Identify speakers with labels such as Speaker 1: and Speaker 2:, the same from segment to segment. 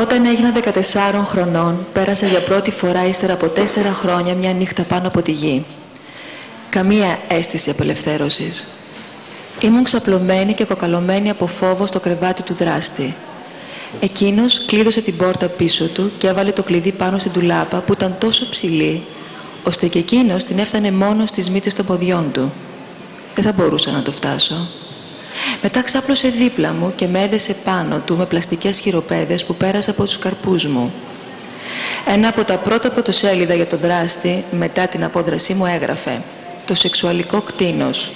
Speaker 1: Όταν έγινα 14 χρονών, πέρασα για πρώτη φορά ύστερα από 4 χρόνια μια νύχτα πάνω από τη γη. Καμία αίσθηση απελευθέρωσης. Ήμουν ξαπλωμένη και κοκαλωμένη από φόβο στο κρεβάτι του δράστη. Εκείνος κλείδωσε την πόρτα πίσω του και έβαλε το κλειδί πάνω στην ντουλάπα που ήταν τόσο ψηλή, ώστε και εκείνος την έφτανε μόνο στις μύτες των ποδιών του. Δεν θα μπορούσα να το φτάσω. Μετά ξάπλωσε δίπλα μου και με έδεσε πάνω του με πλαστικές χειροπέδες που πέρασε από τους καρπούς μου. Ένα από τα πρώτα πρωτοσέλιδα για τον δράστη, μετά την απόδρασή μου, έγραφε «Το σεξουαλικό κτήνος».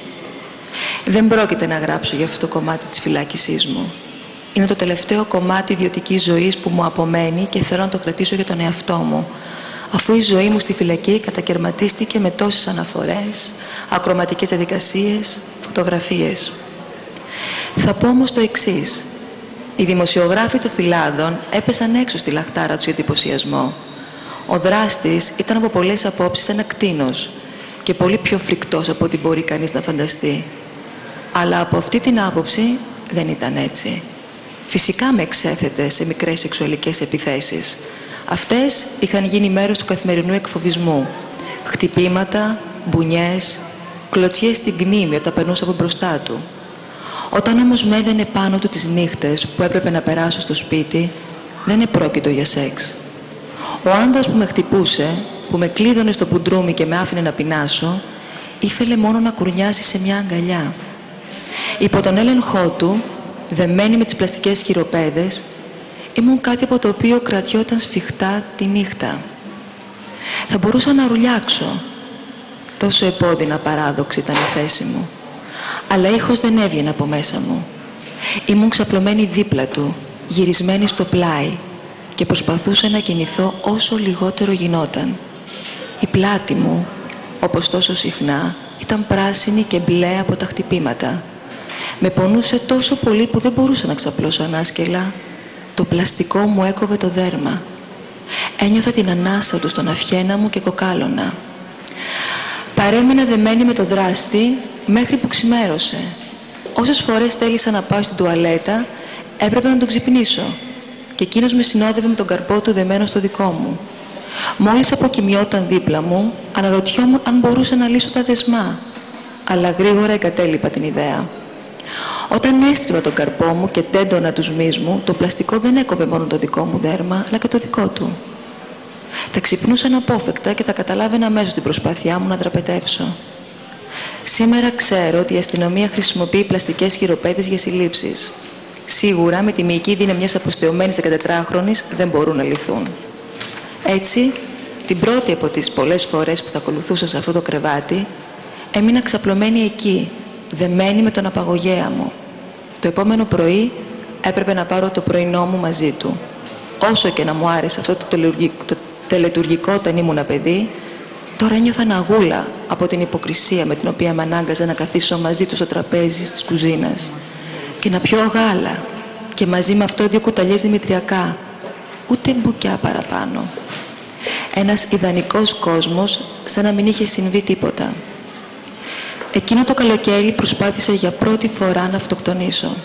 Speaker 1: Δεν πρόκειται να γράψω για αυτό το κομμάτι της φυλάκισής μου. Είναι το τελευταίο κομμάτι ιδιωτικής ζωής που μου απομένει και θέλω να το κρατήσω για τον εαυτό μου, αφού η ζωή μου στη φυλακή κατακαιρματίστηκε με τόσες αναφορές, ακροματικές διαδικασίες, φωτογραφίες. Θα πω όμως το εξής. Οι δημοσιογράφοι των φυλάδων έπεσαν έξω στη λαχτάρα τους για εντυπωσιασμό. Ο δράστης ήταν από πολλές απόψεις ένα κτήνος και πολύ πιο φρικτός από ό,τι μπορεί κανείς να φανταστεί. Αλλά από αυτή την άποψη δεν ήταν έτσι. Φυσικά με εξέθετε σε μικρές σεξουαλικές επιθέσεις. Αυτές είχαν γίνει μέρος του καθημερινού εκφοβισμού. Χτυπήματα, μπουνιές, κλωτσιές στην κνήμη όταν περνούσα από μπροστά του. Όταν όμως με έδαινε πάνω του τις νύχτες που έπρεπε να περάσω στο σπίτι, δεν επρόκειτο για σεξ. Ο άντρας που με χτυπούσε, που με κλείδωνε στο πουντρούμι και με άφηνε να πεινάσω, ήθελε μόνο να κουρνιάσει σε μια αγκαλιά. Υπό τον έλεγχό του, δεμένη με τις πλαστικές χειροπέδες, ήμουν κάτι από το οποίο κρατιόταν σφιχτά τη νύχτα. Θα μπορούσα να ρουλιάξω. Τόσο επώδυνα παράδοξη ήταν η θέση μου. Αλλά ήχος δεν έβγαινε από μέσα μου. Ήμουν ξαπλωμένη δίπλα του, γυρισμένη στο πλάι και προσπαθούσα να κινηθώ όσο λιγότερο γινόταν. Η πλάτη μου, όπως τόσο συχνά, ήταν πράσινη και μπλε από τα χτυπήματα. Με πονούσε τόσο πολύ που δεν μπορούσα να ξαπλώσω ανάσκελα. Το πλαστικό μου έκοβε το δέρμα. Ένιωθα την ανάσα του στον αυχένα μου και κοκάλωνα. Παρέμεινα δεμένη με το δράστη μέχρι που ξημέρωσε. Όσες φορές θέλησα να πάω στην τουαλέτα, έπρεπε να τον ξυπνήσω. Και εκείνος με συνόδευε με τον καρπό του δεμένο στο δικό μου. Μόλις αποκοιμιόταν δίπλα μου, αναρωτιόμουν αν μπορούσα να λύσω τα δεσμά. Αλλά γρήγορα εγκατέλειπα την ιδέα. Όταν έστριβα τον καρπό μου και τέντωνα τους μυς μου, το πλαστικό δεν έκοβε μόνο το δικό μου δέρμα, αλλά και το δικό του. Τα ξυπνούσα αναπόφευκτα και θα καταλάβαινα αμέσως την προσπάθειά μου να δραπετεύσω. Σήμερα ξέρω ότι η αστυνομία χρησιμοποιεί πλαστικές χειροπέδες για συλλήψεις. Σίγουρα με τη μυϊκή δύναμη μιας αποστεωμένης 14χρονης δεν μπορούν να λυθούν. Έτσι, την πρώτη από τις πολλές φορές που θα ακολουθούσα σε αυτό το κρεβάτι, έμεινα ξαπλωμένη εκεί, δεμένη με τον απαγωγέα μου. Το επόμενο πρωί έπρεπε να πάρω το πρωινό μου μαζί του. Όσο και να μου άρεσε αυτό το τελετουργικό όταν ήμουν παιδί, τώρα ένιωθα αγούλα από την υποκρισία με την οποία με ανάγκαζε να καθίσω μαζί του στο τραπέζι της κουζίνας και να πιω γάλα και μαζί με αυτό 2 κουταλιές δημητριακά, ούτε μπουκιά παραπάνω. Ένας ιδανικός κόσμος, σαν να μην είχε συμβεί τίποτα. Εκείνο το καλοκαίρι προσπάθησα για πρώτη φορά να αυτοκτονήσω.